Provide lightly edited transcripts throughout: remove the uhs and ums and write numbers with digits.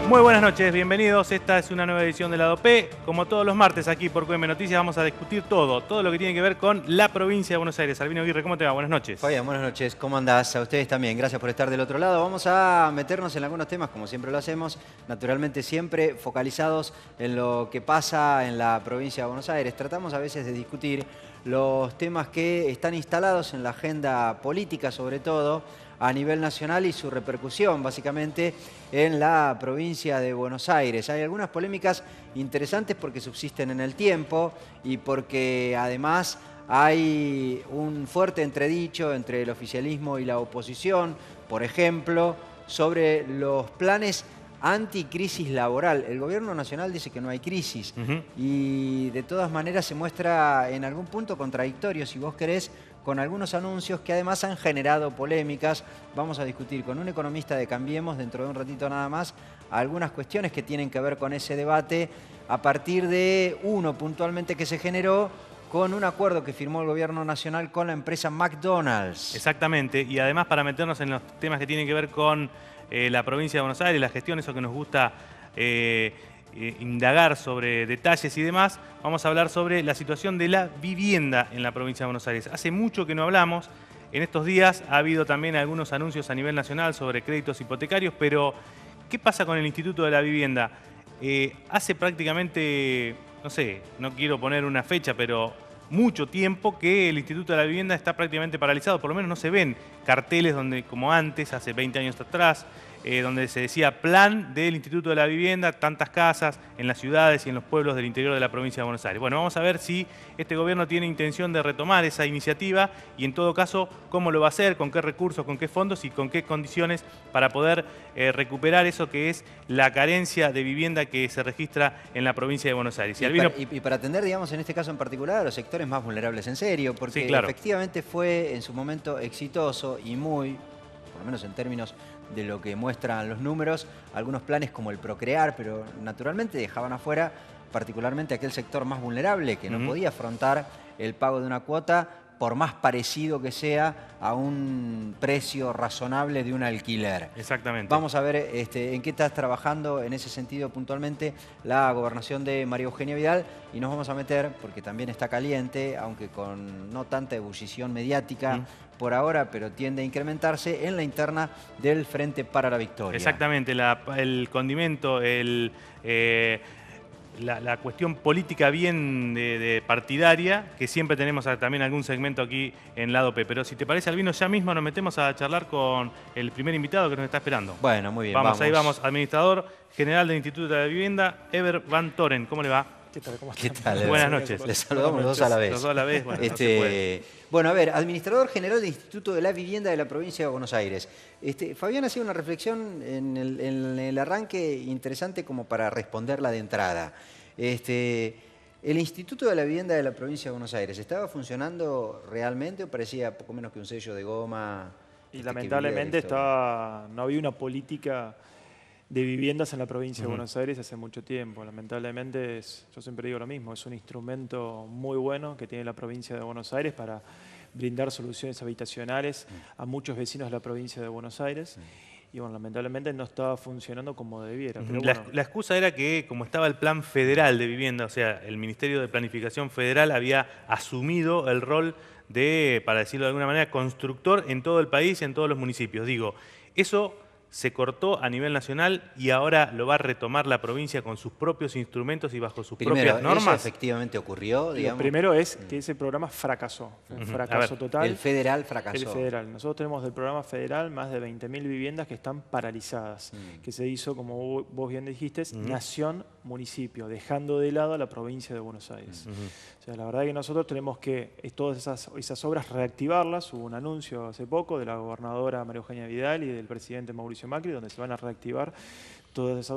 Muy buenas noches, bienvenidos. Esta es una nueva edición de Lado P. Como todos los martes aquí por QM Noticias vamos a discutir todo lo que tiene que ver con la provincia de Buenos Aires. Albino Aguirre, ¿cómo te va? Buenas noches. Fabián, buenas noches. ¿Cómo andás? A ustedes también. Gracias por estar del otro lado. Vamos a meternos en algunos temas, como siempre lo hacemos. Naturalmente siempre focalizados en lo que pasa en la provincia de Buenos Aires. Tratamos a veces de discutir los temas que están instalados en la agenda política, sobre todo a nivel nacional, y su repercusión básicamente en la provincia de Buenos Aires. Hay algunas polémicas interesantes porque subsisten en el tiempo y porque además hay un fuerte entredicho entre el oficialismo y la oposición, por ejemplo, sobre los planes anticrisis laboral. El gobierno nacional dice que no hay crisis y de todas maneras se muestra en algún punto contradictorio, si vos querés, con algunos anuncios que además han generado polémicas. Vamos a discutir con un economista de Cambiemos dentro de un ratito nada más algunas cuestiones que tienen que ver con ese debate a partir de uno puntualmente que se generó con un acuerdo que firmó el gobierno nacional con la empresa McDonald's. Exactamente, y además para meternos en los temas que tienen que ver con la provincia de Buenos Aires, la gestión, eso que nos gusta indagar sobre detalles y demás, vamos a hablar sobre la situación de la vivienda en la provincia de Buenos Aires. Hace mucho que no hablamos, en estos días ha habido también algunos anuncios a nivel nacional sobre créditos hipotecarios, pero ¿qué pasa con el Instituto de la Vivienda? Hace prácticamente, no sé, no quiero poner una fecha, pero mucho tiempo que el Instituto de la Vivienda está prácticamente paralizado, por lo menos no se ven carteles donde, como antes, hace 20 años atrás, donde se decía plan del Instituto de la Vivienda, tantas casas en las ciudades y en los pueblos del interior de la provincia de Buenos Aires. Bueno, vamos a ver si este gobierno tiene intención de retomar esa iniciativa y en todo caso cómo lo va a hacer, con qué recursos, con qué fondos y con qué condiciones para poder recuperar eso que es la carencia de vivienda que se registra en la provincia de Buenos Aires. Y para atender, digamos, en este caso en particular, a los sectores más vulnerables en serio, porque sí, claro, efectivamente fue en su momento exitoso y muy, por lo menos en términos de lo que muestran los números, algunos planes como el Procrear, pero naturalmente dejaban afuera particularmente aquel sector más vulnerable que no podía afrontar el pago de una cuota por más parecido que sea a un precio razonable de un alquiler. Exactamente. Vamos a ver en qué estás trabajando en ese sentido puntualmente la gobernación de María Eugenia Vidal, y nos vamos a meter, porque también está caliente, aunque con no tanta ebullición mediática por ahora, pero tiende a incrementarse, en la interna del Frente para la Victoria. Exactamente, el condimento, la cuestión política bien de partidaria, que siempre tenemos también algún segmento aquí en Lado P. Pero si te parece, Albino, ya mismo nos metemos a charlar con el primer invitado que nos está esperando. Bueno, muy bien, vamos. Ahí vamos, administrador general del Instituto de la Vivienda, Eber Van Toren. ¿Cómo le va? ¿Qué tal? ¿Cómo ¿Qué están? tal? Buenas noches. Les saludamos los dos a la vez. Los dos a la vez, bueno, no se puede. Bueno, a ver, administrador general del Instituto de la Vivienda de la provincia de Buenos Aires. Fabián hacía una reflexión en el arranque interesante como para responderla de entrada. ¿El Instituto de la Vivienda de la provincia de Buenos Aires estaba funcionando realmente o parecía poco menos que un sello de goma? Y lamentablemente no había una política de viviendas en la provincia de Buenos Aires hace mucho tiempo. Lamentablemente, yo siempre digo lo mismo, es un instrumento muy bueno que tiene la provincia de Buenos Aires para brindar soluciones habitacionales a muchos vecinos de la provincia de Buenos Aires. Y bueno, lamentablemente no estaba funcionando como debiera. Pero bueno. La excusa era que, como estaba el Plan Federal de Vivienda, o sea, el Ministerio de Planificación Federal había asumido el rol de, para decirlo de alguna manera, constructor en todo el país y en todos los municipios. Digo, eso se cortó a nivel nacional y ahora lo va a retomar la provincia con sus propios instrumentos y bajo sus propias normas. ¿Eso efectivamente ocurrió? Lo primero es que ese programa fracasó. Un fracaso total. El federal fracasó. El federal. Nosotros tenemos del programa federal más de 20.000 viviendas que están paralizadas, que se hizo, como vos bien dijiste, nación-municipio, dejando de lado a la provincia de Buenos Aires. O sea, la verdad es que nosotros tenemos que todas esas obras reactivarlas. Hubo un anuncio hace poco de la gobernadora María Eugenia Vidal y del presidente Mauricio Macri, donde se van a reactivar todas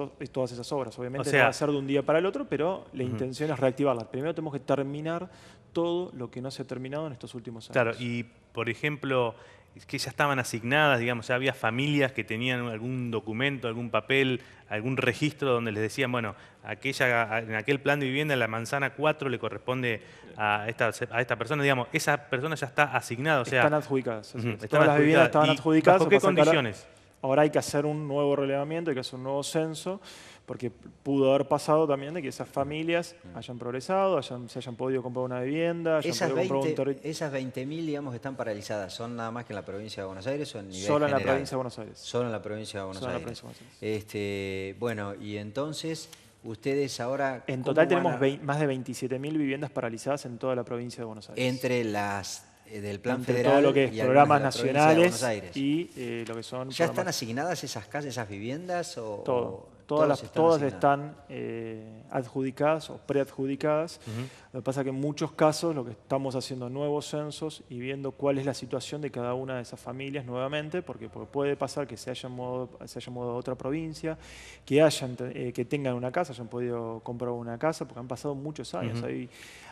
esas obras. Obviamente no va a ser de un día para el otro, pero la intención es reactivarlas. Primero tenemos que terminar todo lo que no se ha terminado en estos últimos años. Claro, y por ejemplo, que ya estaban asignadas, digamos, ya había familias que tenían algún documento, algún papel, algún registro donde les decían, bueno, en aquel plan de vivienda la manzana 4 le corresponde a esta persona, digamos, esa persona ya está asignada, o sea... Están adjudicadas. Están Todas las viviendas estaban adjudicadas. ¿Bajo qué condiciones? ahora hay que hacer un nuevo relevamiento, hay que hacer un nuevo censo, porque pudo haber pasado también de que esas familias hayan progresado, se hayan podido comprar una vivienda, hayan Esas podido comprar un 20, territorio. esas 20.000, digamos, que están paralizadas, ¿son nada más que en la provincia de Buenos Aires o en nivel Solo en la general? provincia de Buenos Aires. Solo en la provincia de Buenos Solo en la Aires. provincia de Buenos Aires. Bueno, y entonces, ustedes ahora... En ¿cómo total van tenemos más de 27.000 viviendas paralizadas en toda la provincia de Buenos Aires. entre las del Plan Entre Federal todo lo que es y algunas programas de la provincia de Buenos nacionales Aires? y lo que son ¿Ya están programas- asignadas esas casas, esas viviendas? todo. Todas Todas asignadas? están adjudicadas o preadjudicadas. Lo que pasa es que en muchos casos lo que estamos haciendo nuevos censos y viendo cuál es la situación de cada una de esas familias nuevamente, porque puede pasar que se hayan mudado a otra provincia, que tengan una casa, hayan podido comprar una casa, porque han pasado muchos años.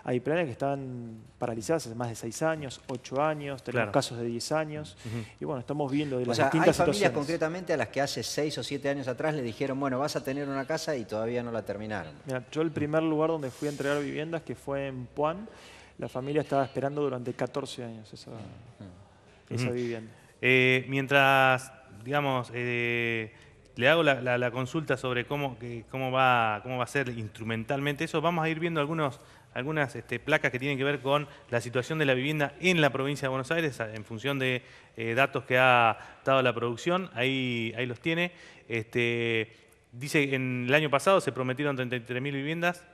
Hay planes que están paralizadas hace más de 6 años, 8 años, tenemos Claro. casos de 10 años. Y bueno, estamos viendo de O las sea, hay distintas familias situaciones. concretamente a las que hace 6 o 7 años atrás le dijeron, bueno, vas a tener una casa y todavía no la terminaron. Mira, yo el primer lugar donde fui a entregar viviendas, que fue en Puan, la familia estaba esperando durante 14 años esa vivienda. Mientras, digamos, le hago la consulta sobre cómo va a ser instrumentalmente eso, vamos a ir viendo algunas placas que tienen que ver con la situación de la vivienda en la provincia de Buenos Aires, en función de datos que ha dado la producción. Ahí los tiene. Dice que en el año pasado se prometieron 33.000 viviendas.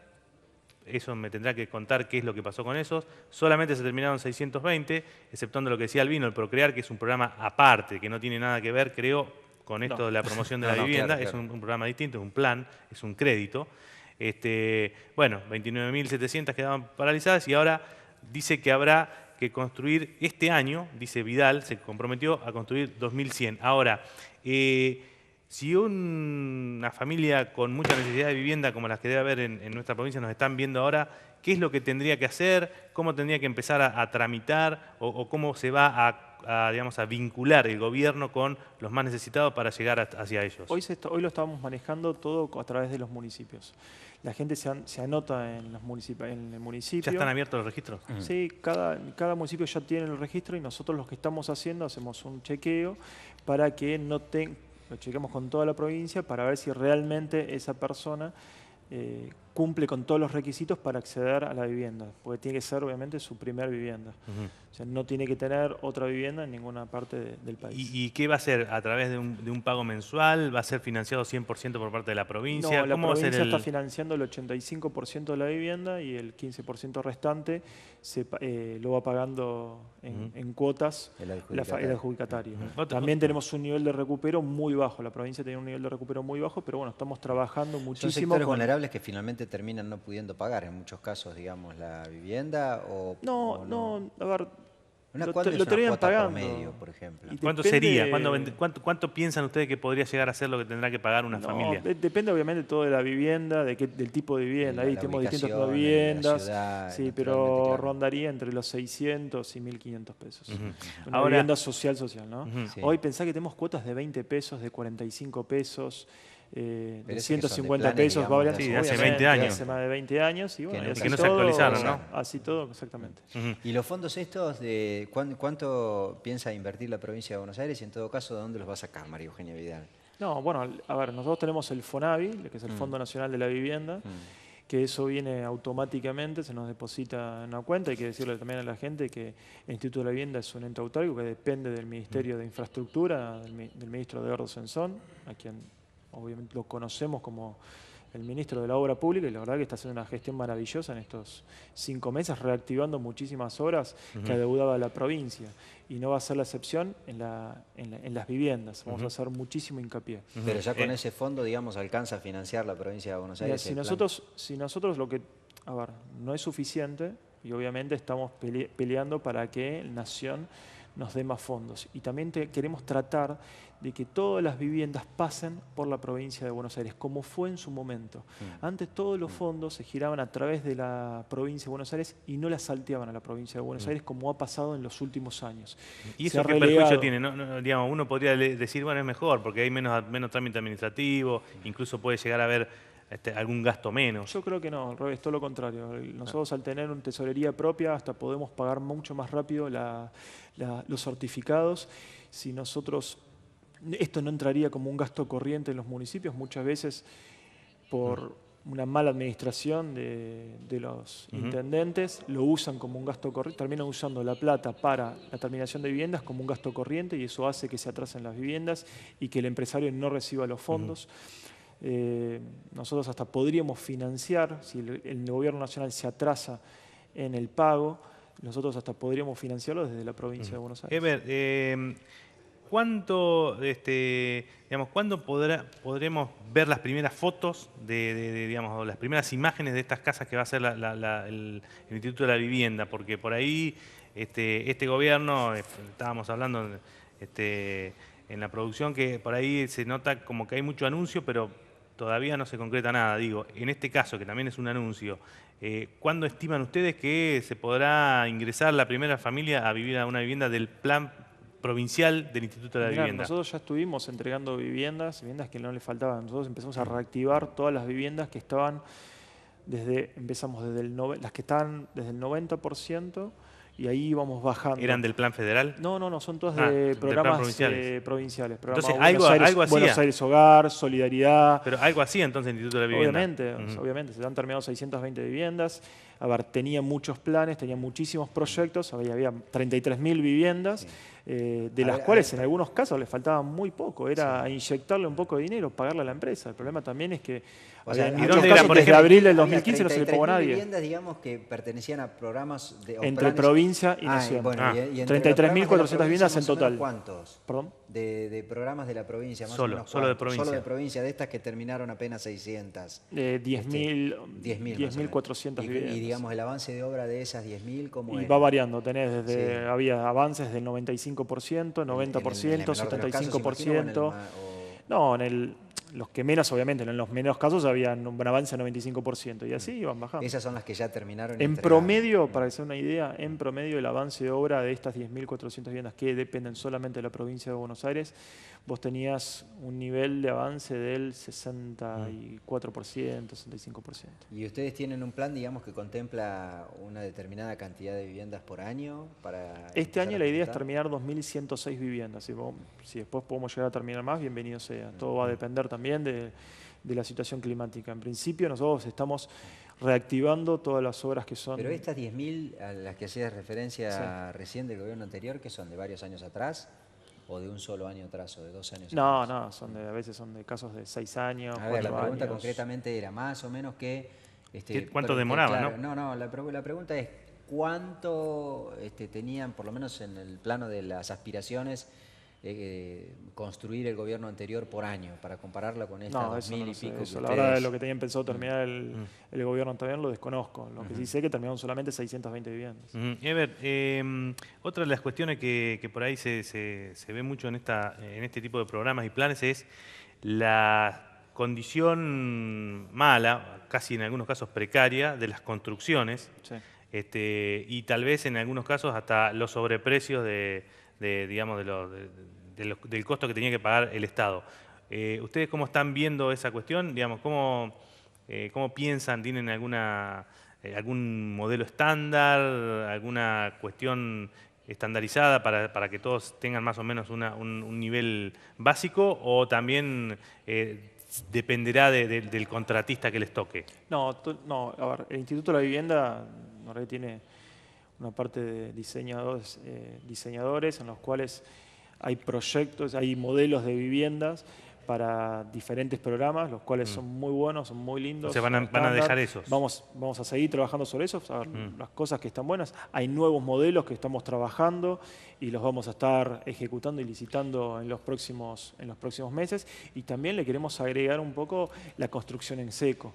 Eso me tendrá que contar qué es lo que pasó con esos. Solamente se terminaron 620, exceptuando lo que decía Albino, el Procrear, que es un programa aparte, que no tiene nada que ver, creo, con esto de la promoción de la vivienda. Claro. Es un programa distinto, es un plan, es un crédito. Bueno, 29.700 quedaban paralizadas y ahora dice que habrá que construir este año, dice Vidal, se comprometió a construir 2.100. Ahora, si una familia con mucha necesidad de vivienda, como las que debe haber en nuestra provincia, nos están viendo ahora, ¿qué es lo que tendría que hacer? ¿Cómo tendría que empezar a tramitar? ¿O cómo se va a vincular el gobierno con los más necesitados para llegar hacia ellos? Hoy lo estamos manejando todo a través de los municipios. La gente se anota en el municipio. ¿Ya están abiertos los registros? Sí, cada municipio ya tiene el registro y nosotros lo que estamos haciendo, hacemos un chequeo para que lo chequeamos con toda la provincia para ver si realmente esa persona cumple con todos los requisitos para acceder a la vivienda, porque tiene que ser obviamente su primer vivienda. O sea, no tiene que tener otra vivienda en ninguna parte del país. ¿Y qué va a ser? ¿A través de un pago mensual? ¿Va a ser financiado 100% por parte de la provincia? No, la ¿Cómo va a ser provincia está financiando el 85% de la vivienda y el 15% restante lo va pagando en cuotas el adjudicatario. También tenemos un nivel de recupero muy bajo. La provincia tiene un nivel de recupero muy bajo, pero bueno, estamos trabajando muchísimo. ¿Son sectores vulnerables que finalmente terminan no pudiendo pagar en muchos casos, digamos, la vivienda? No, a ver, ¿Cuánto es lo una terminan cuota pagando. promedio, por ejemplo? ¿Cuánto sería? ¿Cuánto piensan ustedes que podría llegar a ser lo que tendrá que pagar una familia? Depende obviamente todo de la vivienda, del tipo de vivienda. Ahí tenemos distintas tipos de viviendas, ciudad, sí, pero claro. rondaría entre los 600 y 1.500 pesos. Una Ahora, vivienda social, ¿no? Sí. Hoy pensá que tenemos cuotas de 20 pesos, de 45 pesos, de Pero 150 planes, pesos, digamos, variando, sí, de hace obviamente, 20 años. hace más de 20 años. Y bueno, Que así no se todo, actualizaron, ¿no? Así todo, exactamente. ¿Y los fondos estos, cuánto piensa invertir la provincia de Buenos Aires y en todo caso, de dónde los va a sacar María Eugenia Vidal? No, bueno, a ver, nosotros tenemos el FONAVI, que es el Fondo Nacional de la Vivienda, que eso viene automáticamente, se nos deposita en una cuenta. Hay que decirle también a la gente que el Instituto de la Vivienda es un ente autárquico que depende del Ministerio de Infraestructura, del ministro Edgardo Sensón, a quien obviamente lo conocemos como el ministro de la Obra Pública, y la verdad que está haciendo una gestión maravillosa en estos 5 meses, reactivando muchísimas obras que adeudaba la provincia. Y no va a ser la excepción en las viviendas. Vamos a hacer muchísimo hincapié. Pero ya con ese fondo, digamos, alcanza a financiar la provincia de Buenos Aires. Mira, si nosotros lo que, a ver, no es suficiente, y obviamente estamos peleando para que Nación nos dé más fondos. Y también queremos tratar de que todas las viviendas pasen por la provincia de Buenos Aires, como fue en su momento. Antes todos los fondos se giraban a través de la provincia de Buenos Aires y no la salteaban a la provincia de Buenos Aires, como ha pasado en los últimos años. ¿Y eso qué perjuicio tiene? Digamos, uno podría decir, bueno, es mejor, porque hay menos trámite administrativo, incluso puede llegar a haber algún gasto menos. Yo creo que no, al revés, todo lo contrario. Nosotros al tener una tesorería propia hasta podemos pagar mucho más rápido los certificados. Si nosotros Esto no entraría como un gasto corriente en los municipios, muchas veces por una mala administración de los intendentes, lo usan como un gasto corriente, terminan usando la plata para la terminación de viviendas como un gasto corriente y eso hace que se atrasen las viviendas y que el empresario no reciba los fondos. Nosotros hasta podríamos financiar, si el gobierno nacional se atrasa en el pago, nosotros hasta podríamos financiarlo desde la provincia de Buenos Aires. Ever, ¿cuándo podremos ver las primeras fotos digamos, las primeras imágenes de estas casas que va a hacer el Instituto de la Vivienda? Porque por ahí este gobierno, estábamos hablando en la producción, que por ahí se nota como que hay mucho anuncio, pero todavía no se concreta nada. Digo, en este caso, que también es un anuncio, ¿cuándo estiman ustedes que se podrá ingresar la primera familia a vivir a una vivienda del plan provincial del Instituto de la Vivienda? Nosotros ya estuvimos entregando viviendas que no le faltaban. Nosotros empezamos a reactivar todas las viviendas que estaban empezamos las que estaban desde el 90% y ahí íbamos bajando. ¿Eran del plan federal? No, son todas de programas provinciales. Entonces, algo hacía. Buenos Aires Hogar, Solidaridad. Pero algo hacía entonces el Instituto de la Vivienda. Obviamente, se han terminado 620 viviendas. A ver, tenía muchos planes, tenía muchísimos proyectos, había 33.000 viviendas, de las cuales en algunos casos les faltaba muy poco, era inyectarle un poco de dinero, pagarle a la empresa. El problema también es que en muchos casos desde abril del 2015 no se le pagó a nadie. Viviendas, digamos, que pertenecían a programas entre provincia y nación. 33.400 viviendas en total. ¿Cuántos? ¿Perdón? De programas de la provincia, más solo o menos. Solo de provincia. Solo de provincia, de estas que terminaron apenas 600. 10.400 viviendas. Y digamos, el avance de obra de esas 10.000, ¿cómo era? Va variando, había avances del 95%, 90%, 75%. No, los que menos, obviamente, en los menos casos había un avance del 95% y así iban bajando. Esas son las que ya terminaron. En promedio, para que se den una idea, en promedio el avance de obra de estas 10.400 viviendas que dependen solamente de la provincia de Buenos Aires, vos tenías un nivel de avance del 64%, 65%. ¿Y ustedes tienen un plan, digamos, que contempla una determinada cantidad de viviendas por año? Este año la idea es terminar 2.106 viviendas. Si después podemos llegar a terminar más, bienvenido sea. Todo va a depender también de la situación climática. En principio nosotros estamos reactivando todas las obras que son... Pero estas 10.000 a las que hacías referencia recién del gobierno anterior, ¿que son de varios años atrás? ¿O de un solo año atrás o de 2 años atrás? No, a veces son de casos de 6 años, 4 años. La pregunta concretamente era más o menos que... ¿Cuánto demoraba, claro, no? La pregunta es ¿cuánto tenían, por lo menos en el plano de las aspiraciones, construir el gobierno anterior por año, para compararla con esta 2.000 y pico? La verdad de lo que tenían pensado terminar el gobierno anterior lo desconozco. Lo que sí sé que terminaron solamente 620 viviendas. Ever, otra de las cuestiones que por ahí se ve mucho en este tipo de programas y planes es la condición mala, casi en algunos casos precaria, de las construcciones. Sí. Y tal vez en algunos casos hasta los sobreprecios digamos, del costo que tenía que pagar el Estado. ¿Ustedes cómo están viendo esa cuestión? Digamos, ¿cómo piensan? ¿Tienen algún modelo estándar, alguna cuestión estandarizada para que todos tengan más o menos un nivel básico, o también dependerá del contratista que les toque? No, a ver, el Instituto de la Vivienda tiene una parte de diseñadores en los cuales hay proyectos, hay modelos de viviendas para diferentes programas, los cuales son muy buenos, son muy lindos. O sea, van a dejar esos. Vamos a seguir trabajando sobre eso, a ver las cosas que están buenas. Hay nuevos modelos que estamos trabajando y los vamos a estar ejecutando y licitando en los próximos meses. Y también le queremos agregar un poco la construcción en seco.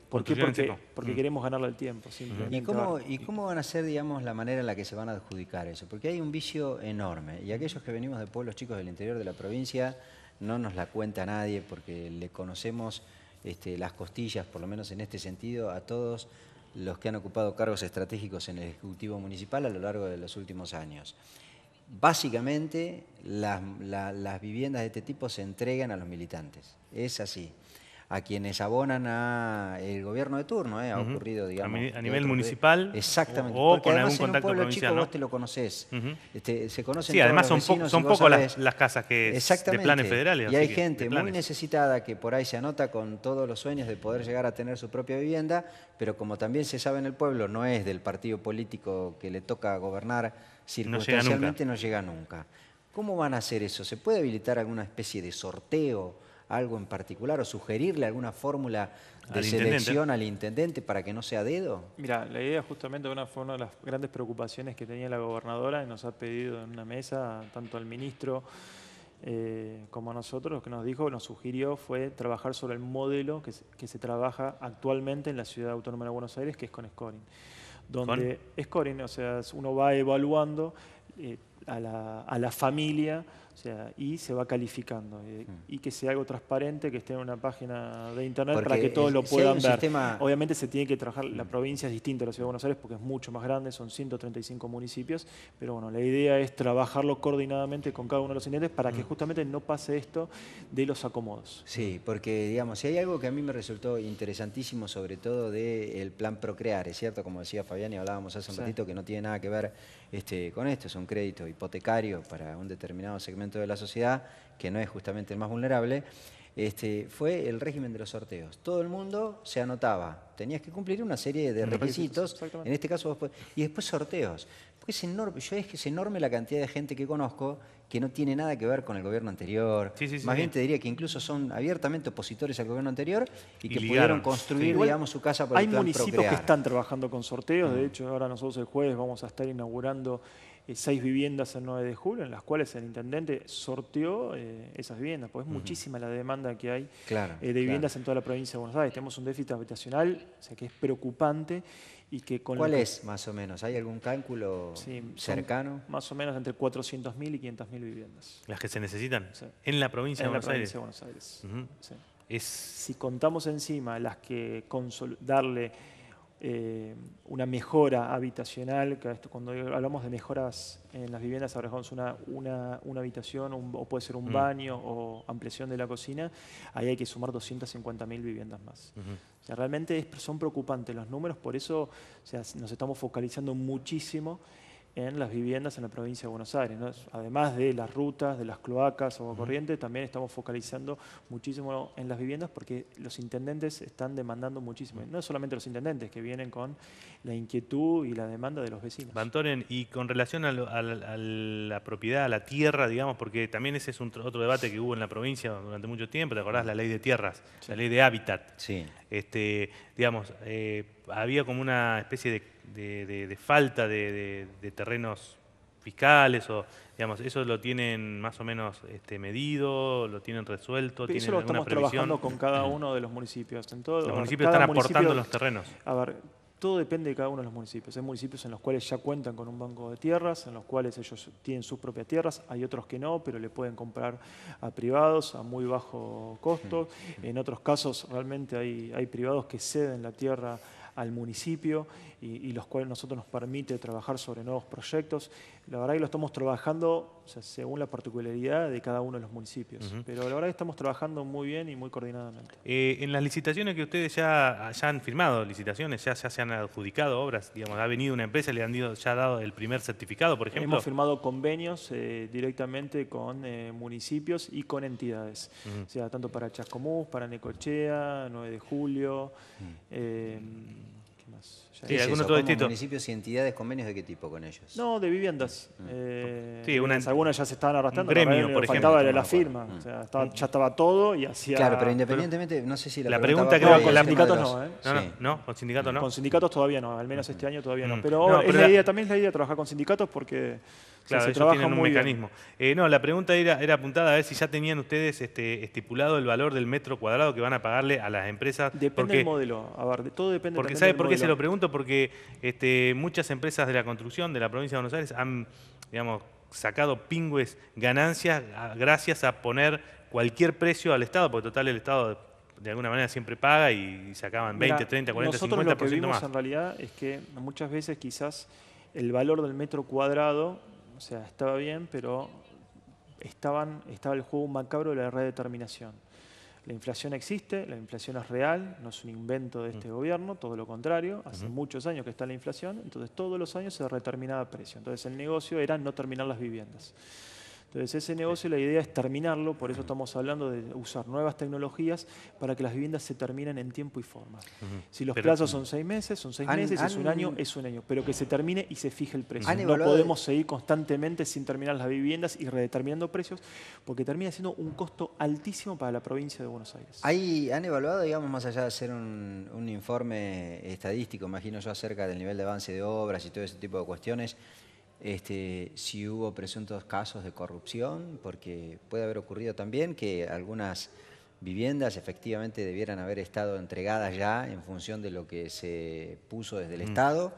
¿Por qué? Porque queremos ganarle el tiempo. ¿Y cómo van a ser, digamos, la manera en la que se van a adjudicar eso? Porque hay un vicio enorme. Y aquellos que venimos de pueblos chicos del interior de la provincia, no nos la cuenta nadie porque le conocemos las costillas, por lo menos en este sentido, a todos los que han ocupado cargos estratégicos en el Ejecutivo Municipal a lo largo de los últimos años. Básicamente, las viviendas de este tipo se entregan a los militantes. Es así. a quienes abonan a el gobierno de turno, ha ocurrido, digamos. A nivel municipal. Exactamente. O Porque con además algún en un contacto pueblo provincial, chico ¿no? vos te lo conocés. Se conocen Sí, todos además los son vecinos y vos pocos sabés. las casas que de Exactamente. planes federales. Y hay así que, gente muy necesitada que por ahí se anota con todos los sueños de poder llegar a tener su propia vivienda, pero como también se sabe en el pueblo, no es del partido político que le toca gobernar circunstancialmente, no llega nunca. ¿Cómo van a hacer eso? ¿Se puede habilitar alguna especie de sorteo, algo en particular, o sugerirle alguna fórmula de selección al intendente para que no sea dedo? Mira, la idea justamente fue una de las grandes preocupaciones que tenía la gobernadora y nos ha pedido en una mesa, tanto al ministro como a nosotros, lo que nos dijo, nos sugirió fue trabajar sobre el modelo que se trabaja actualmente en la Ciudad Autónoma de Buenos Aires, que es con scoring. Donde scoring, o sea, uno va evaluando a la familia, o sea, y se va calificando. Y que sea algo transparente, que esté en una página de internet para que todos lo puedan ver. Obviamente se tiene que trabajar, la provincia es distinta a la Ciudad de Buenos Aires porque es mucho más grande, son 135 municipios, pero bueno, la idea es trabajarlo coordinadamente con cada uno de los intendentes para que justamente no pase esto de los acomodos. Sí, porque digamos, si hay algo que a mí me resultó interesantísimo, sobre todo del plan Procrear, es cierto, como decía Fabián y hablábamos hace un ratito, que no tiene nada que ver con esto, es un crédito hipotecario para un determinado segmento de la sociedad que no es justamente el más vulnerable, fue el régimen de los sorteos. Todo el mundo se anotaba, tenías que cumplir una serie de requisitos, en este caso y después sorteos. Porque es enorme, es enorme la cantidad de gente que conozco que no tiene nada que ver con el gobierno anterior. Más bien te diría que incluso son abiertamente opositores al gobierno anterior y que pudieron construir, digamos, su casa por el plan Procrear. Hay municipios que están trabajando con sorteos, de hecho ahora nosotros el jueves vamos a estar inaugurando 6 viviendas el 9 de julio, en las cuales el intendente sorteó esas viviendas, porque es muchísima la demanda que hay de viviendas en toda la provincia de Buenos Aires. Tenemos un déficit habitacional, o sea, que es preocupante. Y que ¿Cuál es más o menos? ¿Hay algún cálculo cercano? Más o menos entre 400.000 y 500.000 viviendas. ¿Las que se necesitan? En la provincia de Buenos Aires. En la provincia de Buenos Aires. Si contamos encima las que darle una mejora habitacional, que cuando hablamos de mejoras en las viviendas, hablamos una habitación o puede ser un baño o ampliación de la cocina, ahí hay que sumar 250.000 viviendas más. O sea, realmente son preocupantes los números, por eso, o sea, nos estamos focalizando muchísimo en las viviendas en la provincia de Buenos Aires, ¿no? Además de las rutas, de las cloacas, agua corriente, también estamos focalizando muchísimo en las viviendas porque los intendentes están demandando muchísimo. No solamente los intendentes que vienen con la inquietud y la demanda de los vecinos. Van Toren, y con relación a la propiedad, a la tierra, digamos, porque también ese es otro debate que hubo en la provincia durante mucho tiempo, ¿te acordás? La ley de tierras, la ley de hábitat. Sí. Digamos, había como una especie de falta de terrenos fiscales, o digamos, eso lo tienen más o menos medido, lo tienen resuelto, tienen alguna estamos previsión. Trabajando con cada uno de los municipios. Los municipios están aportando los terrenos. A ver, todo depende de cada uno de los municipios. Hay municipios en los cuales ya cuentan con un banco de tierras, en los cuales ellos tienen sus propias tierras. Hay otros que no, pero le pueden comprar a privados a muy bajo costo. En otros casos realmente hay privados que ceden la tierra al municipio y los cuales nosotros nos permite trabajar sobre nuevos proyectos. La verdad que lo estamos trabajando, o sea, según la particularidad de cada uno de los municipios. Pero la verdad que estamos trabajando muy bien y muy coordinadamente. En las licitaciones que ustedes ya han firmado, licitaciones, ya se han adjudicado obras, digamos, ha venido una empresa y le han ya dado el primer certificado, por ejemplo. Hemos firmado convenios directamente con municipios y con entidades. O sea, tanto para Chascomús, para Necochea, 9 de julio, ¿qué más? Sí, ¿algunos otros municipios y entidades, convenios de qué tipo con ellos? No, de viviendas. Sí, algunas ya se estaban arrastrando. Un gremio, por ejemplo. Faltaba la firma. O sea, ya estaba todo y hacía... Claro, pero independientemente, no sé si la pregunta creo que con sindicatos no, No, con sindicatos no. Con sindicatos todavía no, al menos este año todavía no. Pero la idea también es la idea de trabajar con sindicatos porque... Claro, se ellos tienen un muy mecanismo. No, la pregunta era apuntada a ver si ya tenían ustedes estipulado el valor del metro cuadrado que van a pagarle a las empresas. Depende del modelo. A ver, todo depende porque ¿sabe por qué se lo pregunto? Porque muchas empresas de la construcción de la provincia de Buenos Aires han, digamos, sacado pingües ganancias gracias a poner cualquier precio al Estado, porque total el Estado de alguna manera siempre paga y sacaban 20, 30, 40, 50% más. Nosotros lo que vimos en realidad es que muchas veces quizás el valor del metro cuadrado, o sea, estaba bien, pero estaba el juego macabro de la redeterminación. La inflación existe, la inflación es real, no es un invento de este gobierno, todo lo contrario, hace muchos años que está la inflación, entonces todos los años se determinaba precio. Entonces el negocio era no terminar las viviendas. Entonces ese negocio, la idea es terminarlo, por eso estamos hablando de usar nuevas tecnologías para que las viviendas se terminen en tiempo y forma. Si los plazos son 6 meses, son 6 meses, si es un año, es un año, pero que se termine y se fije el precio. No podemos seguir constantemente sin terminar las viviendas y redeterminando precios, porque termina siendo un costo altísimo para la provincia de Buenos Aires. ¿Han evaluado, digamos, más allá de hacer un informe estadístico, imagino yo, acerca del nivel de avance de obras y todo ese tipo de cuestiones, si hubo presuntos casos de corrupción? Porque puede haber ocurrido también que algunas viviendas efectivamente debieran haber estado entregadas ya en función de lo que se puso desde el Estado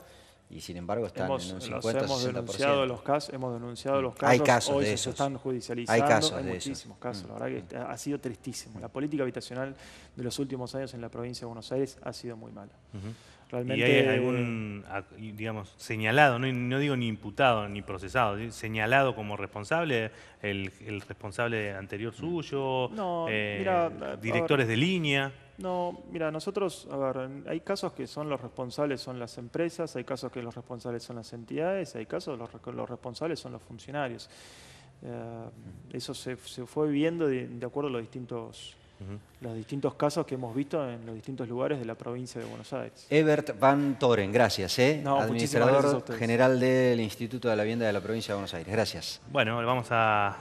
y sin embargo están en un 50 o 60%. Hemos denunciado los casos, Hay casos hoy de se esos. están judicializando, Hay casos hay de muchísimos esos. casos, la verdad que ha sido tristísimo. La política habitacional de los últimos años en la provincia de Buenos Aires ha sido muy mala. Realmente, ¿y hay algún, digamos, señalado, no digo ni imputado ni procesado, señalado como responsable, el responsable anterior suyo, no, directores de línea? No, mira, nosotros, a ver, hay casos que son los responsables son las empresas, hay casos que los responsables son las entidades, hay casos que los responsables son los funcionarios. Eso se fue viendo de acuerdo a los distintos casos que hemos visto en los distintos lugares de la provincia de Buenos Aires. Evert Van Toren, gracias. No, administrador general del Instituto de la Vivienda de la provincia de Buenos Aires. Gracias. Bueno, vamos a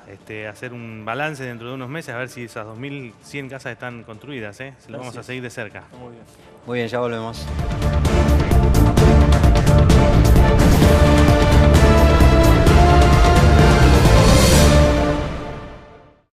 hacer un balance dentro de unos meses a ver si esas 2.100 casas están construidas. Se lo vamos a seguir de cerca. Muy bien. Muy bien, ya volvemos.